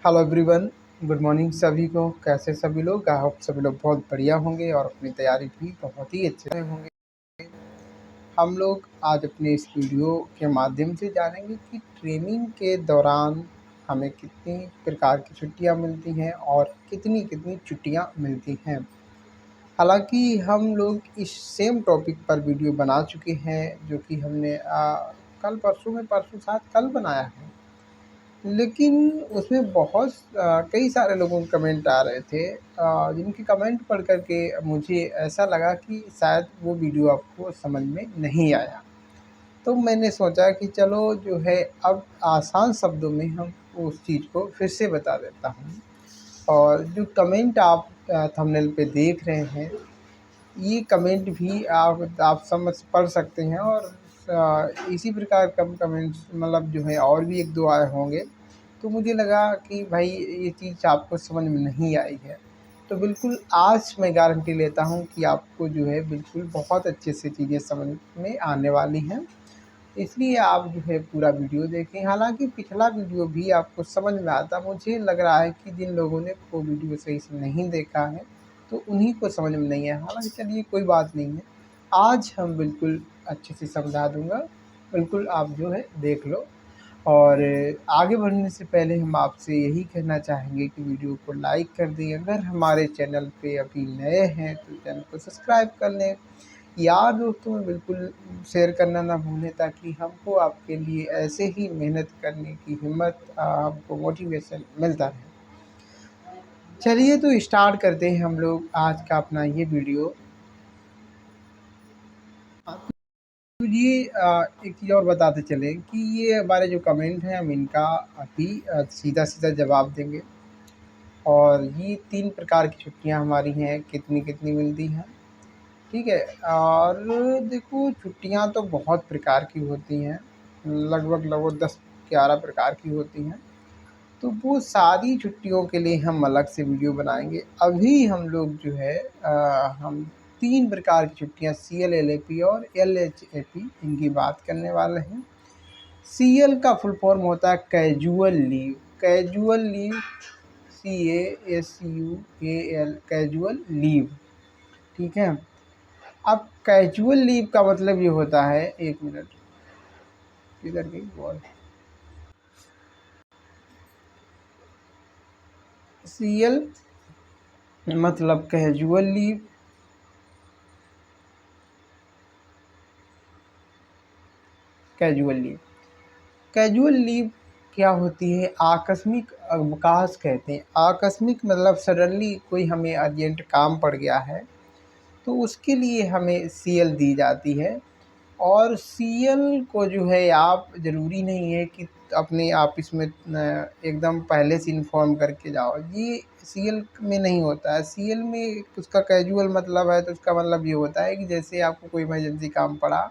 Hello everyone, good morning सभी को। कैसे सभी लोग? आई होप सभी लोग बहुत बढ़िया होंगे और अपनी तैयारी भी बहुत ही अच्छे से होंगे। हम लोग आज अपने इस वीडियो के माध्यम से जानेंगे कि ट्रेनिंग के दौरान हमें कितनी प्रकार की छुट्टियां मिलती हैं और कितनी कितनी छुट्टियां मिलती हैं। हालांकि हम लोग इस सेम टॉपिक पर वीडियो बना चुके हैं, जो कि हमने कल परसों में परसों शायद कल बनाया है। लेकिन उसमें बहुत कई सारे लोगों के कमेंट आ रहे थे, जिनके कमेंट पढ़ कर के मुझे ऐसा लगा कि शायद वो वीडियो आपको समझ में नहीं आया। तो मैंने सोचा कि चलो जो है अब आसान शब्दों में हम उस चीज़ को फिर से बता देता हूँ। और जो कमेंट आप थंबनेल पे देख रहे हैं, ये कमेंट भी आप समझ पढ़ सकते हैं। और इसी प्रकार कम कमेंट्स मतलब जो है और भी एक दो आए होंगे। तो मुझे लगा कि भाई ये चीज़ आपको समझ में नहीं आई है, तो बिल्कुल आज मैं गारंटी लेता हूँ कि आपको जो है बिल्कुल बहुत अच्छे से चीज़ें समझ में आने वाली हैं। इसलिए आप जो है पूरा वीडियो देखें। हालांकि पिछला वीडियो भी आपको समझ में आता, मुझे लग रहा है कि जिन लोगों ने वो वीडियो सही से नहीं देखा है तो उन्हीं को समझ में नहीं है। हालांकि चलिए कोई बात नहीं है, आज हम बिल्कुल अच्छे से समझा दूंगा। बिल्कुल आप जो है देख लो। और आगे बढ़ने से पहले हम आपसे यही कहना चाहेंगे कि वीडियो को लाइक कर दें। अगर हमारे चैनल पे अभी नए हैं तो चैनल को सब्सक्राइब कर लें। यार दोस्तों में बिल्कुल शेयर करना ना भूलें, ताकि हमको आपके लिए ऐसे ही मेहनत करने की हिम्मत, हमको मोटिवेशन मिलता रहे। चलिए तो स्टार्ट करते हैं हम लोग आज का अपना ये वीडियो। तो ये एक चीज़ और बताते चलें कि ये हमारे जो कमेंट हैं हम इनका अभी सीधा सीधा जवाब देंगे। और ये 3 प्रकार की छुट्टियां हमारी हैं, कितनी कितनी मिलती हैं, ठीक है। और देखो छुट्टियां तो बहुत प्रकार की होती हैं, लगभग लगभग 10-11 प्रकार की होती हैं। तो वो सारी छुट्टियों के लिए हम अलग से वीडियो बनाएंगे। अभी हम लोग जो है हम 3 प्रकार की छुट्टियां CLLAP और LHAP इनकी बात करने वाले हैं। CL का फुल फॉर्म होता है casual leave. Casual leave, CASUAL, casual leave, ठीक है। अब कैजुअल लीव का मतलब ये होता है, एक मिनट किधर गई बॉल। CL मतलब casual leave, casual leave. Casual leave क्या होती है? आकस्मिक अवकाश कहते हैं। आकस्मिक मतलब सडनली कोई हमें अर्जेंट काम पड़ गया है तो उसके लिए हमें CL दी जाती है। और CL को जो है आप ज़रूरी नहीं है कि अपने ऑफिस में एकदम पहले से इन्फॉर्म करके जाओ। ये CL में नहीं होता है। CL में उसका कैजुअल मतलब है, तो उसका मतलब ये होता है कि जैसे आपको कोई इमरजेंसी काम पड़ा,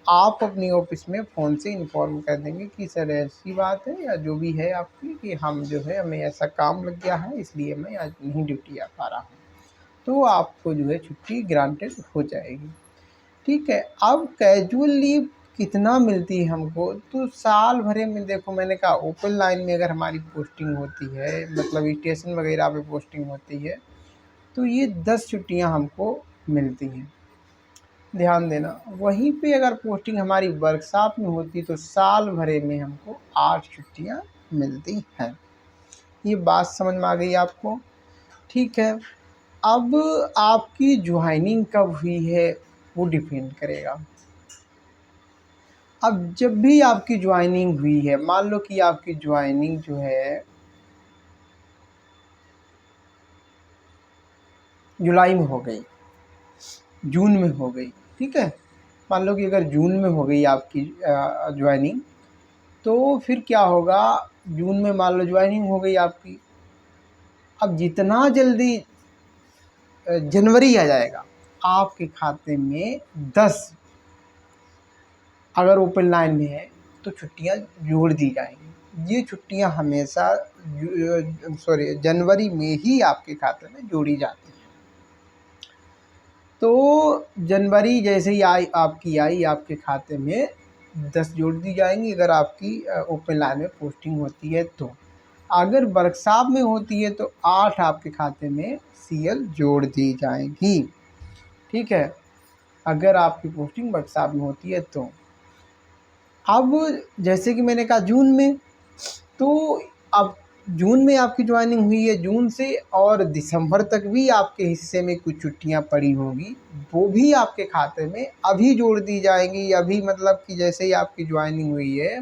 आप अपनी ऑफिस में फ़ोन से इन्फॉर्म कर देंगे कि सर ऐसी बात है या जो भी है आपकी, कि हम जो है हमें ऐसा काम लग गया है, इसलिए मैं आज नहीं ड्यूटी आ पा रहा हूँ। तो आपको जो है छुट्टी ग्रांटेड हो जाएगी, ठीक है। अब कैजुअल लीव कितना मिलती है हमको? तो साल भरे में देखो, मैंने कहा ओपन लाइन में अगर हमारी पोस्टिंग होती है, मतलब स्टेशन वगैरह पे पोस्टिंग होती है, तो ये 10 छुट्टियां हमको मिलती हैं। ध्यान देना, वहीं पे अगर पोस्टिंग हमारी वर्कशॉप में होती तो साल भरे में हमको 8 छुट्टियां मिलती हैं। ये बात समझ में आ गई आपको? ठीक है। अब आपकी ज्वाइनिंग कब हुई है वो डिपेंड करेगा। अब जब भी आपकी ज्वाइनिंग हुई है, मान लो कि आपकी ज्वाइनिंग जो है जुलाई में हो गई, जून में हो गई, ठीक है। मान लो कि अगर जून में हो गई आपकी ज्वाइनिंग, तो फिर क्या होगा? जून में मान लो ज्वाइनिंग हो गई आपकी, अब जितना जल्दी जनवरी आ जाएगा आपके खाते में 10, अगर ओपन लाइन में है तो छुट्टियां जोड़ दी जाएंगी। ये छुट्टियां हमेशा जनवरी में ही आपके खाते में जोड़ी जाती हैं। तो जनवरी जैसे ही आई आपके खाते में 10 जोड़ दी जाएंगी, अगर आपकी ओपन लाइन में पोस्टिंग होती है तो। अगर वर्कशॉप में होती है तो 8 आपके खाते में CL जोड़ दी जाएगी। ठीक है, अगर आपकी पोस्टिंग वर्कशॉप में होती है तो। अब जैसे कि मैंने कहा जून में, तो अब जून में आपकी ज्वाइनिंग हुई है, जून से और दिसंबर तक भी आपके हिस्से में कुछ छुट्टियां पड़ी होंगी, वो भी आपके खाते में अभी जोड़ दी जाएंगी। अभी मतलब कि जैसे ही आपकी ज्वाइनिंग हुई है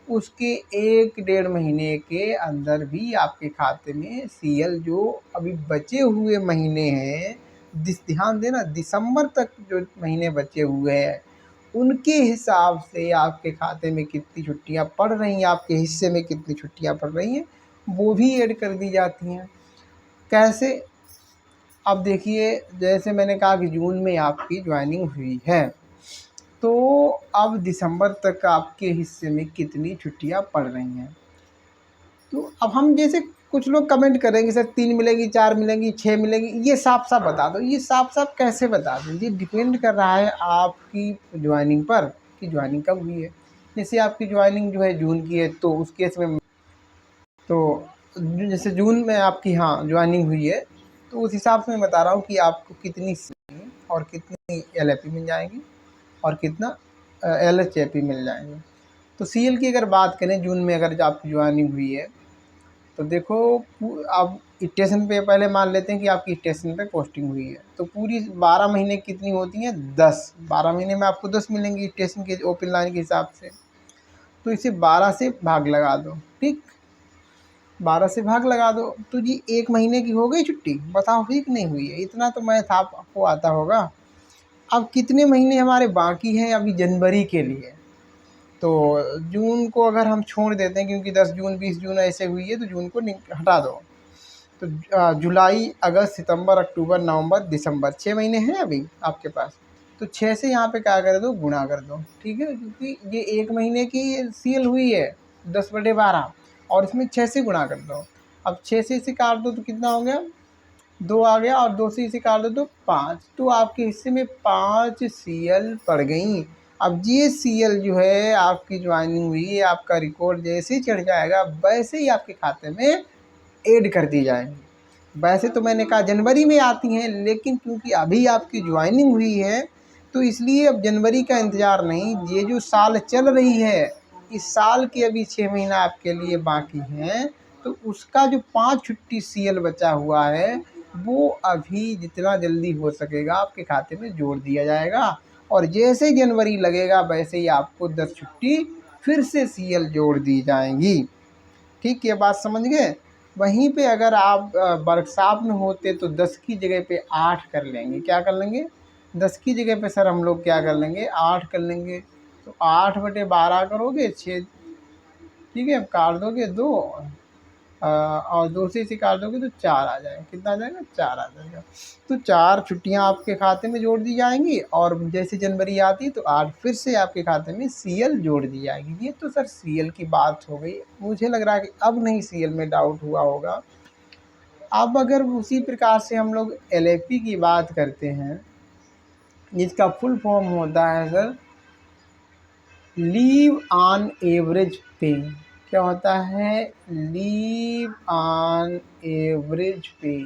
उसके 1-1.5 महीने के अंदर भी आपके खाते में CL जो अभी बचे हुए महीने हैं, ध्यान देना, दिसंबर तक जो महीने बचे हुए हैं उनके हिसाब से आपके खाते में कितनी छुट्टियां पड़ रही हैं, आपके हिस्से में कितनी छुट्टियां पड़ रही हैं, वो भी ऐड कर दी जाती हैं। कैसे? अब देखिए, जैसे मैंने कहा कि जून में आपकी ज्वाइनिंग हुई है, तो अब दिसंबर तक आपके हिस्से में कितनी छुट्टियां पड़ रही हैं। तो अब हम जैसे कुछ लोग कमेंट करेंगे सर 3 मिलेंगी, 4 मिलेंगी, 6 मिलेंगी, ये साफ साफ बता दो। ये साफ साफ कैसे बता दो? ये डिपेंड कर रहा है आपकी ज्वाइनिंग पर कि ज्वाइनिंग कब हुई है। जैसे आपकी ज्वाइनिंग जो है जून की है तो उस केस में तो जैसे जून में आपकी ज्वाइनिंग हुई है तो उस हिसाब से मैं बता रहा हूँ कि आपको कितनी और कितनी LAP मिल जाएंगी और कितना LHAP मिल जाएंगे। तो CL की अगर बात करें, जून में अगर आपकी ज्वाइनिंग हुई है तो देखो, आप स्टेशन पे पहले मान लेते हैं कि आपकी स्टेशन पे पोस्टिंग हुई है, तो पूरी 12 महीने कितनी होती हैं? 10। 12 महीने में आपको 10 मिलेंगी स्टेशन के ओपन लाइन के हिसाब से। तो इसे 12 से भाग लगा दो। ठीक, 12 से भाग लगा दो तो जी 1 महीने की हो गई छुट्टी। बताओ हुई कि नहीं हुई है? इतना तो मैथ आपको आता होगा। अब कितने महीने हमारे बाकी हैं अभी जनवरी के लिए? तो जून को अगर हम छोड़ देते हैं, क्योंकि 10 जून 20 जून ऐसे हुई है, तो जून को हटा दो। तो जुलाई, अगस्त, सितंबर, अक्टूबर, नवंबर, दिसंबर, 6 महीने हैं अभी आपके पास। तो 6 से यहाँ पे क्या कर दो? गुणा कर दो। ठीक है, क्योंकि ये 1 महीने की CL हुई है 10/12 और इसमें 6 से गुणा कर दो। अब 6 से इसे काट दो तो कितना हो गया? 2 आ गया, और 2 से इसे काट दो तो 5। तो आपके हिस्से में 5 CL पड़ गई। अब ये CL जो है आपकी ज्वाइनिंग हुई है, आपका रिकॉर्ड जैसे ही चढ़ जाएगा वैसे ही आपके खाते में ऐड कर दी जाएंगी। वैसे तो मैंने कहा जनवरी में आती हैं, लेकिन क्योंकि अभी आपकी ज्वाइनिंग हुई है तो इसलिए अब जनवरी का इंतज़ार नहीं, ये जो साल चल रही है इस साल के अभी 6 महीना आपके लिए बाकी हैं, तो उसका जो 5 छुट्टी CL बचा हुआ है वो अभी जितना जल्दी हो सकेगा आपके खाते में जोड़ दिया जाएगा। और जैसे ही जनवरी लगेगा वैसे ही आपको 10 छुट्टी फिर से CL जोड़ दी जाएंगी। ठीक, ये बात समझ गए? वहीं पे अगर आप वर्कशॉप में होते तो 10 की जगह पे 8 कर लेंगे। क्या कर लेंगे? 10 की जगह पे सर हम लोग क्या कर लेंगे? 8 कर लेंगे। तो 8/12 करोगे 6, ठीक है, काट दोगे 2 और 2 से इसे काट दोगे तो 4 आ जाएगा। कितना आ जाएगा? 4 आ जाएगा। तो 4 छुट्टियां आपके खाते में जोड़ दी जाएंगी, और जैसे जनवरी आती है तो 8 फिर से आपके खाते में CL जोड़ दी जाएगी। ये तो सर CL की बात हो गई। मुझे लग रहा है कि अब नहीं CL में डाउट हुआ होगा। अब अगर उसी प्रकार से हम लोग LAP की बात करते हैं, जिसका फुल फॉर्म होता है सर लीव ऑन एवरेज पे। क्या होता है? लीव ऑन एवरेज पे।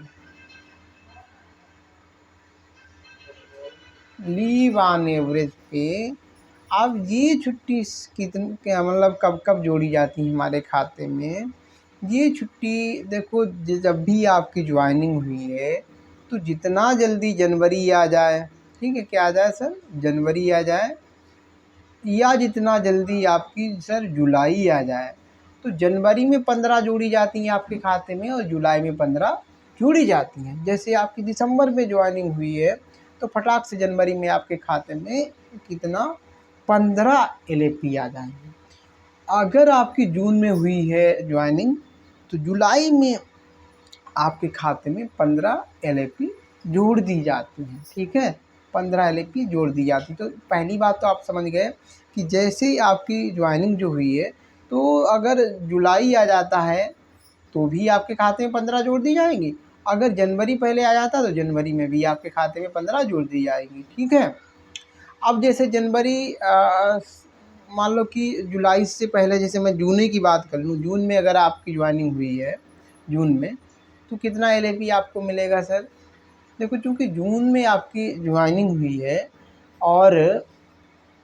लीव ऑन एवरेज पे। अब ये छुट्टी कितनी, क्या मतलब कब कब जोड़ी जाती है हमारे खाते में? ये छुट्टी देखो, जब भी आपकी ज्वाइनिंग हुई है तो जितना जल्दी जनवरी आ जाए, ठीक है, क्या आ जाए सर? जनवरी आ जाए, या जितना जल्दी आपकी सर जुलाई आ जाए। तो जनवरी में 15 जोड़ी जाती हैं आपके खाते में और जुलाई में 15 जोड़ी जाती हैं। जैसे आपकी दिसंबर में ज्वाइनिंग हुई है तो फटाक से जनवरी में आपके खाते में कितना? 15 LAP आ जाएंगे। अगर आपकी जून में हुई है ज्वाइनिंग तो जुलाई में आपके खाते में 15 LAP जोड़ दी जाती हैं। ठीक है, 15 LAP जोड़ दी जाती। तो पहली बात तो आप समझ गए कि जैसे ही आपकी ज्वाइनिंग जो हुई है, तो अगर जुलाई आ जाता है तो भी आपके खाते में 15 जोड़ दी जाएंगी। अगर जनवरी पहले आ जाता तो जनवरी में भी आपके खाते में 15 जोड़ दी जाएगी। ठीक है, अब जैसे जनवरी मान लो कि जुलाई से पहले, जैसे मैं जून की बात कर लूँ, जून में अगर आपकी ज्वाइनिंग हुई है जून में, तो कितना एलएपी आपको मिलेगा सर? देखो, चूँकि जून में आपकी ज्वाइनिंग हुई है और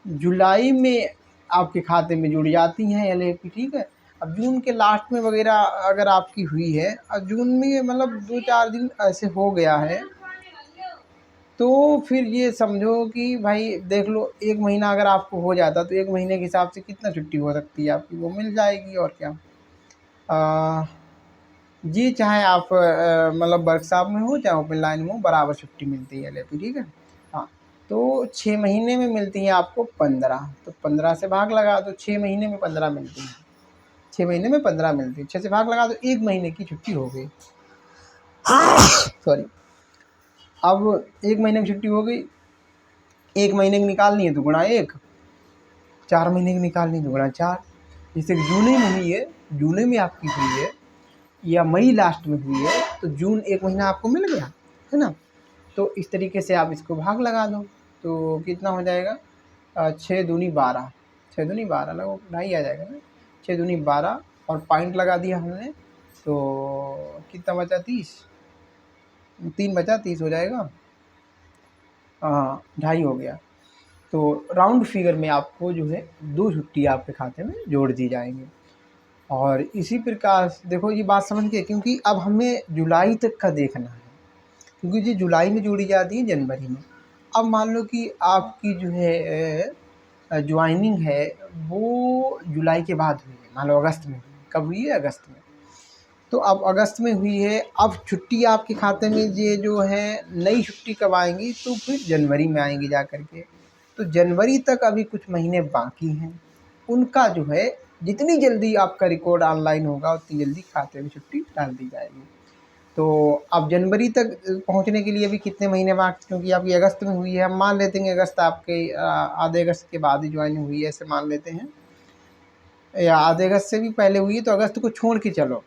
जुलाई में आपके खाते में जुड़ जाती हैं एलएपी, ठीक है। अब जून के लास्ट में वगैरह अगर आपकी हुई है और जून में मतलब 2-4 दिन ऐसे हो गया है, तो फिर ये समझो कि भाई देख लो, 1 महीना अगर आपको हो जाता तो 1 महीने के हिसाब से कितना छुट्टी हो सकती है आपकी, वो मिल जाएगी और क्या। जी, चाहे आप मतलब वर्कशॉप में हो चाहे ओपन लाइन में हो, बराबर छुट्टी मिलती है एलएपी, ठीक है। हाँ, तो 6 महीने में मिलती है आपको 15, तो 15 से भाग लगा दो, 6 महीने में 15 मिलती है, 6 महीने में 15 मिलती है, 6 से भाग लगा दो, 1 महीने की छुट्टी हो गई। सॉरी। अब 1 महीने की छुट्टी हो गई, 1 महीने की निकालनी है तो गुणा 1, 4 महीने की निकालनी है तो गुणा 4। जैसे कि जून में हुई है, जून में आपकी हुई है या मई लास्ट में हुई है, तो जून 1 महीना आपको मिल गया है ना। तो इस तरीके से आप इसको भाग लगा दो, तो कितना हो जाएगा, 6 दूनी 12, 6 दूनी 12 लगो, ढाई आ जाएगा ना, 6 दूनी 12 और पॉइंट लगा दिया हमने, तो कितना बचा, 30, 3 बचा, 30 हो जाएगा, हाँ, ढाई हो गया। तो राउंड फिगर में आपको जो है 2 छुट्टी आपके खाते में जोड़ दी जाएंगी। और इसी प्रकार देखो, ये बात समझ के, क्योंकि अब हमें जुलाई तक का देखना है, क्योंकि ये जुलाई में जोड़ी जाती है जनवरी में। अब मान लो कि आपकी जो है ज्वाइनिंग है वो जुलाई के बाद हुई है, मान लो अगस्त में हुई, कब हुई है, अगस्त में। तो अब अगस्त में हुई है, अब छुट्टी आपके खाते में ये जो है नई छुट्टी कब आएंगी, तो फिर जनवरी में आएंगी जा कर के। तो जनवरी तक अभी कुछ महीने बाकी हैं, उनका जो है जितनी जल्दी आपका रिकॉर्ड ऑनलाइन होगा उतनी जल्दी खाते में छुट्टी डाल दी जाएगी। तो अब जनवरी तक पहुंचने के लिए अभी कितने महीने बाकी, क्योंकि आपकी अगस्त में हुई है, हम मान लेते हैं अगस्त आपके आधे अगस्त के बाद ही ज्वाइनिंग हुई है, ऐसे मान लेते हैं, या आधे अगस्त से भी पहले हुई है, तो अगस्त को छोड़ के चलो,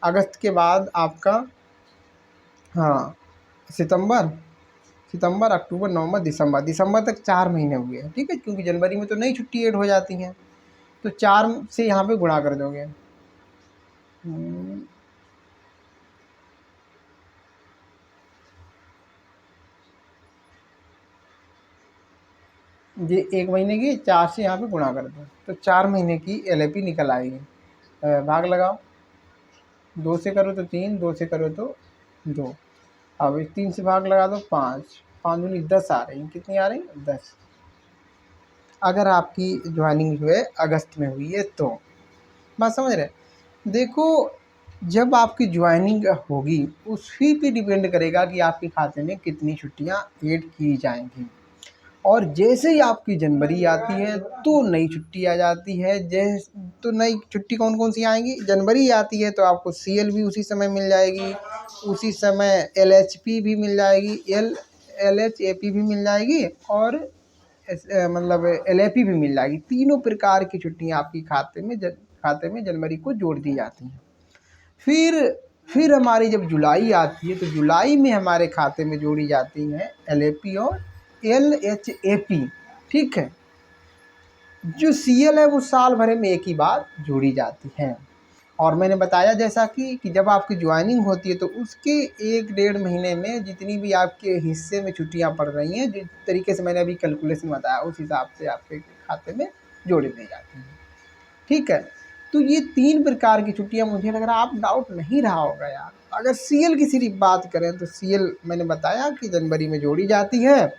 अगस्त के बाद आपका, हाँ, सितंबर, सितंबर, अक्टूबर, नवंबर, दिसंबर, दिसंबर तक 4 महीने हुए हैं, ठीक है, क्योंकि जनवरी में तो नई छुट्टी ऐड हो जाती हैं, तो 4 से यहाँ पे गुणा कर दोगे। ये 1 महीने की 4 से यहाँ पे गुणा कर दो, तो 4 महीने की एलएपी निकल आएगी। भाग लगाओ, 2 से करो तो 3, 2 से करो तो 2, अब 3 से भाग लगा दो 5, 5 दूनी 10 आ रही, कितनी आ रही, 10। अगर आपकी ज्वाइनिंग जो है अगस्त में हुई है तो, बात समझ रहे। देखो, जब आपकी ज्वाइनिंग होगी उसी पे डिपेंड करेगा कि आपके खाते में कितनी छुट्टियां ऐड की जाएंगी। और जैसे ही आपकी जनवरी आती है तो नई छुट्टी आ जाती है। तो नई छुट्टी कौन कौन सी आएंगी, जनवरी आती है तो आपको सीएल भी उसी समय मिल जाएगी, उसी समय एलएचपी भी मिल जाएगी, एलएचएपी भी मिल जाएगी, और मतलब एलएपी भी मिल जाएगी। तीनों प्रकार की छुट्टियां आपकी खाते में जनवरी को जोड़ दी जाती हैं। फिर हमारी जब जुलाई आती है तो जुलाई में हमारे खाते में जोड़ी जाती हैं एलएपी और एलएचएपी, ठीक है। जो सीएल है वो साल भर में एक ही बार जोड़ी जाती है। और मैंने बताया जैसा कि जब आपकी ज्वाइनिंग होती है तो उसके 1-1.5 महीने में जितनी भी आपके हिस्से में छुट्टियां पड़ रही हैं, जिस तरीके से मैंने अभी कैलकुलेशन बताया उस हिसाब से आपके खाते में जोड़ दी जाती हैं, ठीक है। तो ये 3 प्रकार की छुट्टियां, मुझे लग रहा है आप डाउट नहीं रहा होगा यार। अगर सीएल की सिर्फ बात करें तो सीएल मैंने बताया कि जनवरी में जोड़ी जाती है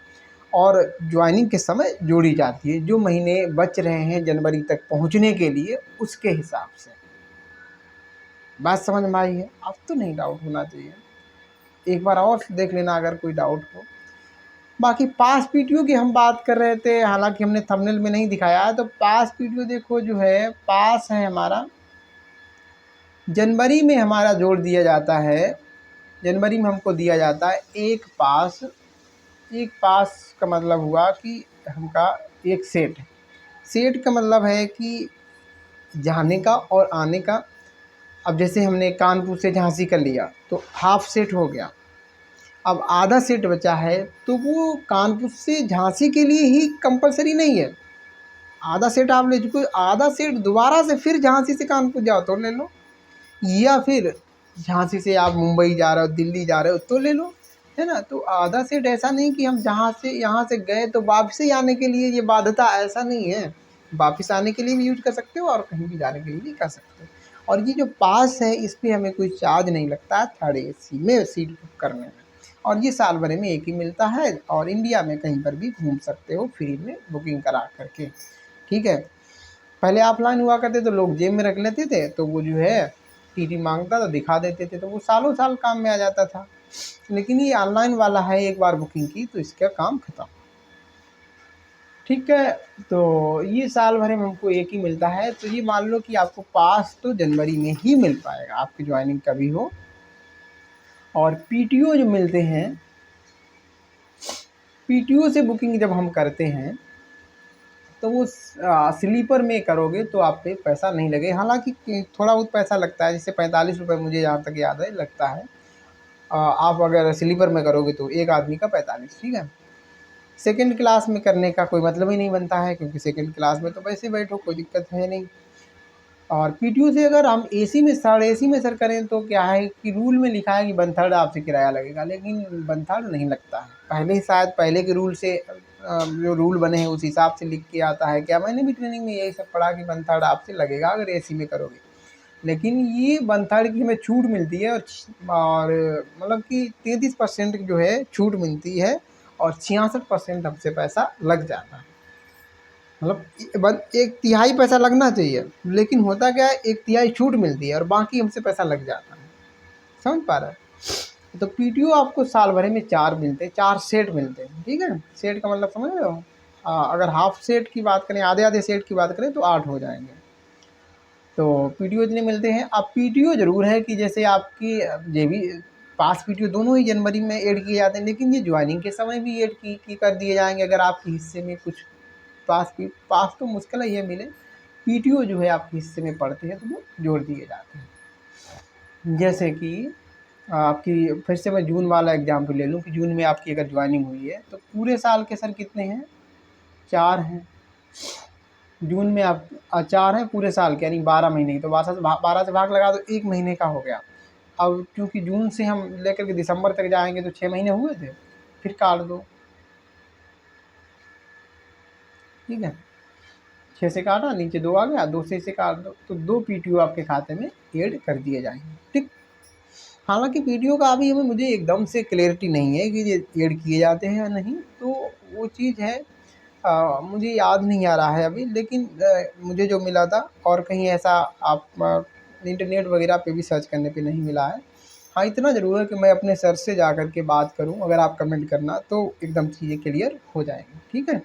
और ज्वाइनिंग के समय जोड़ी जाती है, जो महीने बच रहे हैं जनवरी तक पहुंचने के लिए उसके हिसाब से। बात समझ में आई है, अब तो नहीं डाउट होना चाहिए, एक बार और देख लेना अगर कोई डाउट हो। बाकी पास पीटीओ की हम बात कर रहे थे, हालांकि हमने थंबनेल में नहीं दिखाया है, तो पास पीटीओ देखो जो है, पास है हमारा जनवरी में हमारा जोड़ दिया जाता है, जनवरी में हमको दिया जाता है एक पास। एक पास का मतलब हुआ कि हमका एक सेट का मतलब है कि जाने का और आने का। अब जैसे हमने कानपुर से झांसी कर लिया तो हाफ सेट हो गया, अब आधा सेट बचा है तो वो कानपुर से झांसी के लिए ही कंपलसरी नहीं है, आधा सेट आप ले चुके हो, आधा सेट दोबारा से फिर झांसी से कानपुर जाओ तो ले लो, या फिर झांसी से आप मुंबई जा रहे हो, दिल्ली जा रहे हो तो ले लो, है ना। तो आधा सेट ऐसा नहीं कि हम जहाँ से यहाँ से गए तो वापसी आने के लिए ये बाध्यता, ऐसा नहीं है। वापस आने के लिए भी यूज कर सकते हो और कहीं भी जाने के लिए भी कर सकते हो। और ये जो पास है इस पर हमें कोई चार्ज नहीं लगता है थर्ड एसी में सीट बुक करने में, और ये साल भर में एक ही मिलता है, और इंडिया में कहीं पर भी घूम सकते हो फ्री में बुकिंग करा करके, ठीक है। पहले ऑफलाइन हुआ करते तो लोग जेब में रख लेते थे, तो वो जो है टीटी मांगता था दिखा देते थे, तो वो सालों साल काम में आ जाता था। लेकिन ये ऑनलाइन वाला है, एक बार बुकिंग की तो इसका काम खत्म, ठीक है। तो ये साल भर में हमको एक ही मिलता है, तो ये मान लो कि आपको पास तो जनवरी में ही मिल पाएगा, आपकी ज्वाइनिंग कभी हो। और पीटीओ जो मिलते हैं, पीटीओ से बुकिंग जब हम करते हैं तो वो स्लीपर में करोगे तो आप पे पैसा नहीं लगे, हालांकि थोड़ा बहुत पैसा लगता है, जैसे 45 रुपये मुझे जहाँ तक याद है लगता है। आप अगर स्लीपर में करोगे तो एक आदमी का 45, ठीक है। सेकंड क्लास में करने का कोई मतलब ही नहीं बनता है, क्योंकि सेकंड क्लास में तो वैसे बैठो, कोई दिक्कत है नहीं। और पीटीयू से अगर हम एसी में थर्ड एसी में सर करें तो क्या है कि रूल में लिखा है कि 1/3 आपसे किराया लगेगा, लेकिन 1/3 नहीं लगता है। पहले ही शायद पहले के रूल से जो रूल बने हैं उस हिसाब से लिख के आता है क्या, मैंने भी ट्रेनिंग में यही सब पढ़ा कि 1/3 आपसे लगेगा अगर एसी में करोगे। लेकिन ये 1/3 की हमें छूट मिलती है, और मतलब कि 33% जो है छूट मिलती है, और 66% हमसे पैसा लग जाता है। मतलब एक तिहाई पैसा लगना चाहिए, लेकिन होता क्या है, एक तिहाई छूट मिलती है और बाकी हमसे पैसा लग जाता है। समझ पा रहा है। तो पीटीओ आपको साल भर में 4 मिलते हैं, 4 सेट मिलते हैं, ठीक है। सेट का मतलब समझ रहे हो। अगर हाफ सेट की बात करें, आधे आधे सेट की बात करें तो 8 हो जाएंगे। तो पीटीओ इतने मिलते हैं। अब पीटीओ ज़रूर है कि जैसे आपकी ये भी पास पीटीओ दोनों ही जनवरी में ऐड किए जाते हैं, लेकिन ये ज्वाइनिंग के समय भी ऐड की कर दिए जाएंगे अगर आपके हिस्से में कुछ पास तो मुश्किल ही है मिले। पीटीओ जो है आपके हिस्से में पड़ते हैं तो वो जोड़ दिए जाते हैं। जैसे कि आपकी फिर से मैं जून वाला एग्जाम्पल ले लूँ कि जून में आपकी अगर ज्वाइनिंग हुई है तो पूरे साल के सर कितने हैं, 4 हैं। जून में आप 4 हैं पूरे साल के, यानी 12 महीने की, तो 12 से भाग लगा दो, 1 महीने का हो गया। अब क्योंकि जून से हम लेकर के दिसंबर तक जाएंगे तो 6 महीने हुए थे, फिर काट दो, ठीक है। 6 से काटा, नीचे 2 आ गया, 2 से इसे काट दो, तो 2 पीटीओ आपके खाते में ऐड कर दिए जाएंगे, ठीक। हालांकि पीटीओ का अभी हमें मुझे एकदम से क्लैरिटी नहीं है कि ये ऐड किए जाते हैं या नहीं, तो वो चीज़ है, मुझे याद नहीं आ रहा है अभी, लेकिन मुझे जो मिला था, और कहीं ऐसा आप इंटरनेट वगैरह पे भी सर्च करने पे नहीं मिला है। हाँ, इतना ज़रूर है कि मैं अपने सर से जा कर के बात करूँ, अगर आप कमेंट करना तो एकदम चीज़ें क्लियर हो जाएंगी, ठीक है।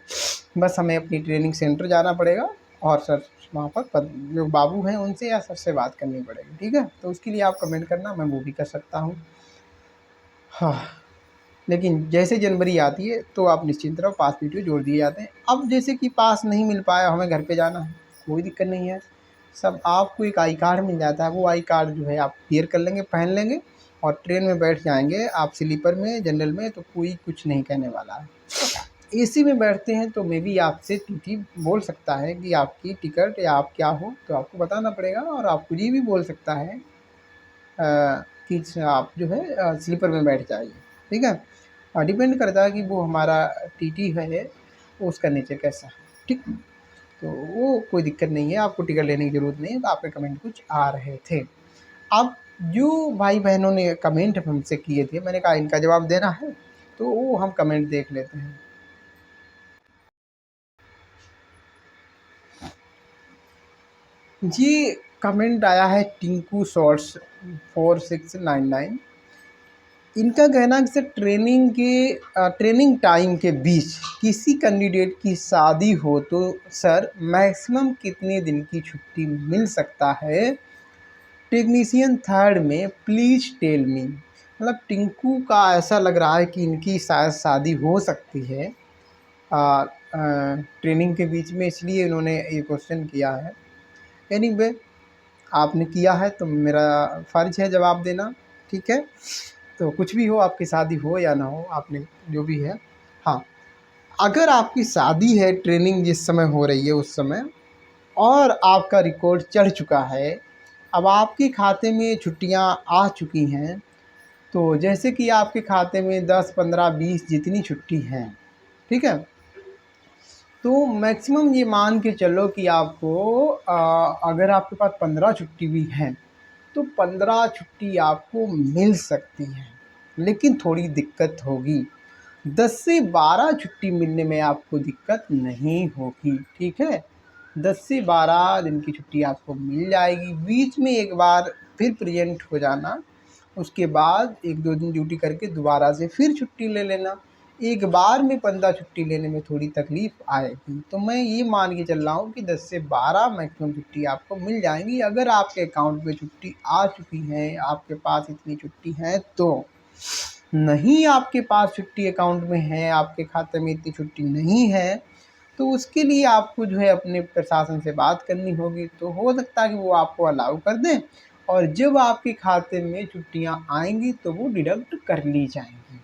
बस हमें अपनी ट्रेनिंग सेंटर जाना पड़ेगा, और सर वहाँ पर जो बाबू हैं उनसे या सर से बात करनी पड़ेगी, ठीक है। तो उसके लिए आप कमेंट करना, मैं वो भी कर सकता हूँ। हाँ, लेकिन जैसे जनवरी आती है तो आप निश्चिंत रहो, पास पीटीओ जोड़ दिए जाते हैं। अब जैसे कि पास नहीं मिल पाया, हमें घर पे जाना है, कोई दिक्कत नहीं है, सब आपको एक आई कार्ड मिल जाता है, वो आई कार्ड जो है आप क्लियर कर लेंगे, पहन लेंगे, और ट्रेन में बैठ जाएंगे आप स्लीपर में, जनरल में, तो कोई कुछ नहीं कहने वाला है। एसी में बैठते हैं तो मे बी आपसे टीटी बोल सकता है कि आपकी टिकट या आप क्या हो, तो आपको बताना पड़ेगा, और आपको ये भी बोल सकता है कि आप जो है स्लीपर में बैठ जाइए, ठीक है। डिपेंड करता है कि वो हमारा टीटी है वो उसका नेचर कैसा है, ठीक। तो वो कोई दिक्कत नहीं है, आपको टिकट लेने की ज़रूरत नहीं है। तो आपके कमेंट कुछ आ रहे थे। अब जो भाई बहनों ने कमेंट हमसे किए थे, मैंने कहा इनका जवाब देना है, तो वो हम कमेंट देख लेते हैं। जी, कमेंट आया है टिंकू शॉर्ट्स 4699। इनका कहना है कि सर ट्रेनिंग टाइम के बीच किसी कैंडिडेट की शादी हो तो सर मैक्सिमम कितने दिन की छुट्टी मिल सकता है, टेक्नीशियन थर्ड में प्लीज़ टेल मी। मतलब टिंकू का ऐसा लग रहा है कि इनकी शायद शादी हो सकती है ट्रेनिंग के बीच में, इसलिए इन्होंने ये क्वेश्चन किया है। एनीवे, आपने किया है तो मेरा फ़र्ज़ है जवाब देना, ठीक है। तो कुछ भी हो, आपकी शादी हो या ना हो, आपने जो भी है, हाँ, अगर आपकी शादी है, ट्रेनिंग जिस समय हो रही है उस समय, और आपका रिकॉर्ड चढ़ चुका है, अब आपके खाते में छुट्टियां आ चुकी हैं, तो जैसे कि आपके खाते में 10, 15, 20 जितनी छुट्टी हैं, ठीक है, तो मैक्सिमम ये मान के चलो कि आपको अगर आपके पास 15 छुट्टी भी हैं तो 15 छुट्टी आपको मिल सकती हैं, लेकिन थोड़ी दिक्कत होगी। 10 से 12 छुट्टी मिलने में आपको दिक्कत नहीं होगी, ठीक है। 10 से 12 दिन की छुट्टी आपको मिल जाएगी। बीच में एक बार फिर प्रेजेंट हो जाना, उसके बाद 1-2 दिन ड्यूटी करके दोबारा से फिर छुट्टी ले लेना। एक बार में 15 छुट्टी लेने में थोड़ी तकलीफ़ आएगी। तो मैं ये मान के चल रहा हूँ कि 10 से 12 मैक्सिमम छुट्टी आपको मिल जाएंगी। अगर आपके अकाउंट में छुट्टी आ चुकी हैं, आपके पास इतनी छुट्टी है तो। नहीं आपके पास छुट्टी अकाउंट में है, आपके खाते में इतनी छुट्टी नहीं है, तो उसके लिए आपको जो है अपने प्रशासन से बात करनी होगी। तो हो सकता है कि वो आपको अलाउ कर दें, और जब आपके खाते में छुट्टियां आएंगी तो वो डिडक्ट कर ली जाएंगी,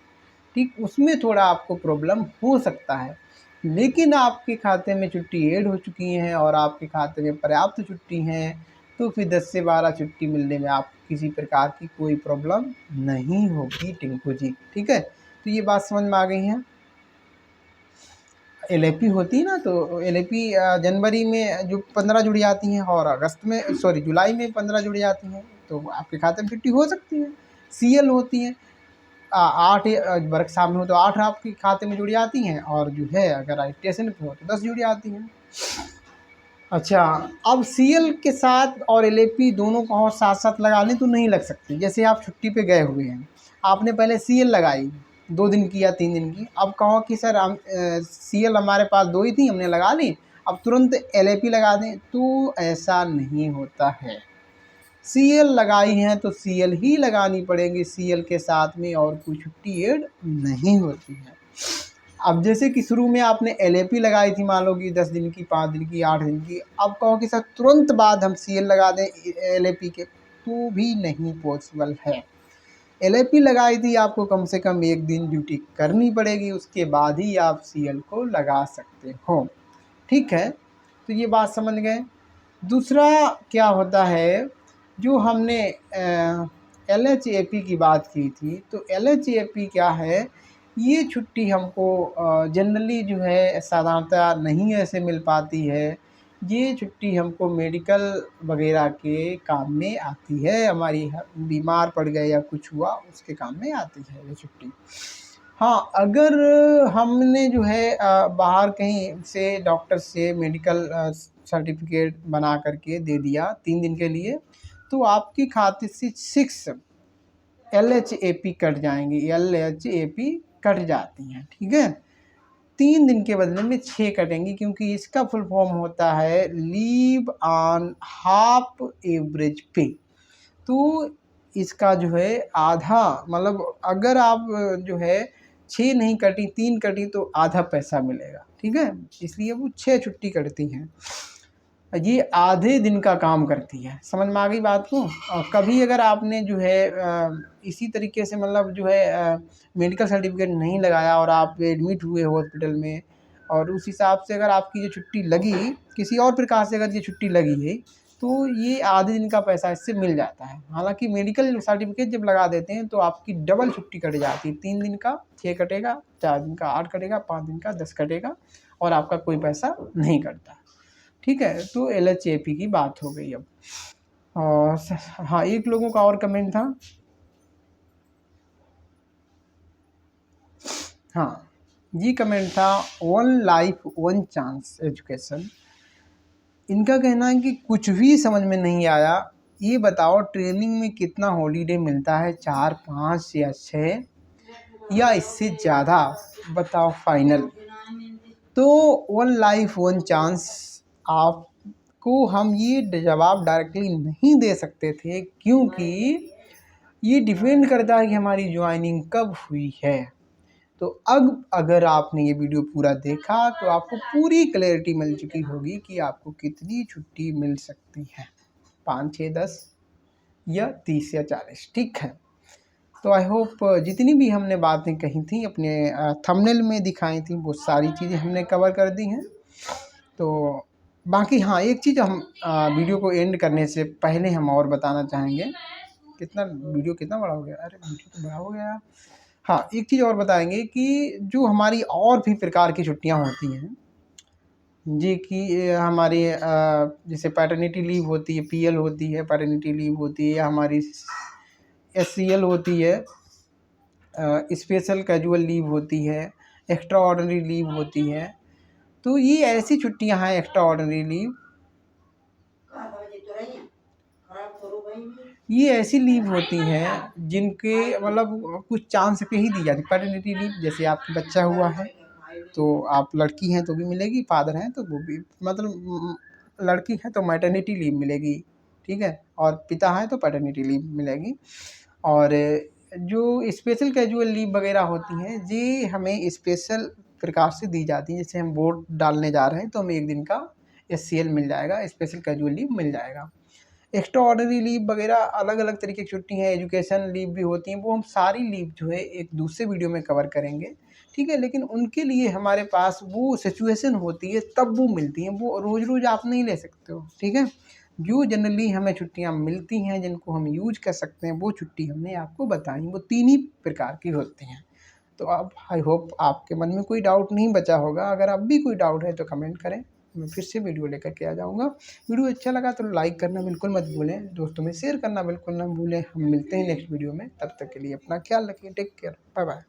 ठीक। उसमें थोड़ा आपको प्रॉब्लम हो सकता है, लेकिन आपके खाते में छुट्टी ऐड हो चुकी हैं और आपके खाते में पर्याप्त छुट्टी हैं, तो फिर 10 से 12 छुट्टी मिलने में आपको किसी प्रकार की कोई प्रॉब्लम नहीं होगी टिंकू जी, ठीक है। तो ये बात समझ में आ गई है। एलएपी होती है ना, तो एलएपी जनवरी में जो 15 जुड़ जाती हैं और अगस्त में, सॉरी, जुलाई में 15 जुड़ जाती हैं, तो आपके खाते में छुट्टी हो सकती है। सीएल होती है 8 वर्क शामिल हो तो 8 आपके खाते में जुड़ जाती हैं, और जो है अगर स्टेशन पे हो तो 10 जुड़ जाती हैं। अच्छा, अब सीएल के साथ और एलएपी दोनों को और साथ साथ लगा लें तो नहीं लग सकती। जैसे आप छुट्टी पे गए हुए हैं, आपने पहले सीएल लगाई 2 दिन की या 3 दिन की, अब कहो कि सर हम सीएल हमारे पास 2 ही थी, हमने लगा ली, अब तुरंत एलएपी लगा दें, तो ऐसा नहीं होता है। सीएल लगाई हैं तो सीएल ही लगानी पड़ेगी, सीएल के साथ में और कोई छुट्टी ऐड नहीं होती है। अब जैसे कि शुरू में आपने एलएपी लगाई थी, मान लो कि 10 दिन की, 5 दिन की, 8 दिन की, अब कहो कि सर तुरंत बाद हम सीएल लगा दें एलएपी के, तो भी नहीं पॉसिबल है। एलएपी लगाई थी, आपको कम से कम 1 दिन ड्यूटी करनी पड़ेगी, उसके बाद ही आप सीएल को लगा सकते हो, ठीक है। तो ये बात समझ गए। दूसरा क्या होता है, जो हमने एलएचएपी की बात की थी, तो एलएचएपी क्या है, ये छुट्टी हमको जनरली जो है साधारणतः नहीं ऐसे मिल पाती है। ये छुट्टी हमको मेडिकल वगैरह के काम में आती है, हमारी बीमार पड़ गए या कुछ हुआ उसके काम में आती है ये छुट्टी। हाँ, अगर हमने जो है बाहर कहीं से डॉक्टर से मेडिकल सर्टिफिकेट बना करके दे दिया 3 दिन के लिए, तो आपके खाते से 6 एलएचएपी कट जाएंगी, एलएचएपी कट जाती हैं, ठीक है। 3 दिन के बदले में 6 कटेंगी, क्योंकि इसका फुल फॉर्म होता है लीव ऑन हाफ एवरेज पे। तो इसका जो है आधा, मतलब अगर आप जो है 6 नहीं कटी, 3 कटी, तो आधा पैसा मिलेगा, ठीक है। इसलिए वो 6 छुट्टी कटती हैं, ये आधे दिन का काम करती है। समझ में आ गई बात को। और कभी अगर आपने जो है इसी तरीके से, मतलब जो है मेडिकल सर्टिफिकेट नहीं लगाया और आप एडमिट हुए हॉस्पिटल में, और उस हिसाब से अगर आपकी जो छुट्टी लगी, किसी और प्रकार से अगर ये छुट्टी लगी है, तो ये आधे दिन का पैसा इससे मिल जाता है। हालांकि मेडिकल सर्टिफिकेट जब लगा देते हैं तो आपकी डबल छुट्टी कट जाती है। 3 दिन का 6 कटेगा, 4 दिन का 8 कटेगा, 5 दिन का 10 कटेगा, और आपका कोई पैसा नहीं कटता, ठीक है। तो एलएचएपी की बात हो गई अब। और हाँ, एक लोगों का और कमेंट था, हाँ, ये कमेंट था, one life one chance education. इनका कहना है कि कुछ भी समझ में नहीं आया, ये बताओ ट्रेनिंग में कितना हॉलीडे मिलता है, 4, 5 या 6 या इससे ज़्यादा, बताओ फाइनल। तो वन लाइफ वन चांस आपको हम ये जवाब डायरेक्टली नहीं दे सकते थे, क्योंकि ये डिपेंड करता है कि हमारी ज्वाइनिंग कब हुई है। तो अब अगर आपने ये वीडियो पूरा देखा तो आपको पूरी क्लैरिटी मिल चुकी होगी कि आपको कितनी छुट्टी मिल सकती है, 5, 6, 10 या 30 या 40, ठीक है। तो आई होप जितनी भी हमने बातें कही थी अपने थंबनेल में दिखाई थी वो सारी चीज़ें हमने कवर कर दी हैं। तो बाकी हाँ, एक चीज़ हम वीडियो को एंड करने से पहले हम और बताना चाहेंगे। वीडियो कितना बड़ा हो गया? अरे वीडियो तो बड़ा हो गया। हाँ, एक चीज़ और बताएँगे कि जो हमारी और भी प्रकार की छुट्टियाँ होती हैं, जी, कि हमारी जैसे पैटर्निटी लीव होती है, पीएल होती है, पैटर्निटी लीव होती है, या हमारी एससीएल होती है, स्पेशल कैजुअल लीव होती है, एक्स्ट्रा ऑर्डिनरी लीव होती है। तो ये ऐसी छुट्टियां हैं एक्स्ट्रा ऑर्डिनरी लीव, ये ऐसी लीव होती हैं जिनके मतलब कुछ चांस पे ही दी जाती है। पैटर्निटी लीव जैसे आपका बच्चा हुआ है तो आप लड़की हैं तो भी मिलेगी, फादर हैं तो वो भी, मतलब लड़की है तो मैटरनिटी लीव मिलेगी, ठीक है, और पिता है तो पैटर्निटी लीव मिलेगी। और जो स्पेशल कैजुअल लीव वगैरह होती हैं ये हमें स्पेशल प्रकार से दी जाती हैं। जैसे हम वोट डालने जा रहे हैं तो हमें 1 दिन का एससीएल मिल जाएगा, स्पेशल कैजुअल लीव मिल जाएगा। एक्स्ट्रा ऑर्डिनरी लीव वगैरह अलग अलग तरीके की छुट्टी हैं, एजुकेशन लीव भी होती हैं, वो हम सारी लीव जो है एक दूसरे वीडियो में कवर करेंगे, ठीक है। लेकिन उनके लिए हमारे पास वो सिचुएशन होती है तब वो मिलती हैं, वो रोज़ रोज़ आप नहीं ले सकते हो, ठीक है। जो जनरली हमें छुट्टियां मिलती हैं जिनको हम यूज कर सकते हैं वो छुट्टी हमने आपको बताई, वो 3 ही प्रकार की होती हैं। तो अब आई होप आपके मन में कोई डाउट नहीं बचा होगा। अगर अब भी कोई डाउट है तो कमेंट करें, मैं फिर से वीडियो लेकर के आ जाऊँगा। वीडियो अच्छा लगा तो लाइक करना बिल्कुल मत भूलें, दोस्तों में शेयर करना बिल्कुल ना भूलें। हम मिलते हैं नेक्स्ट वीडियो में, तब तक के लिए अपना ख्याल रखिए। Take care, bye bye.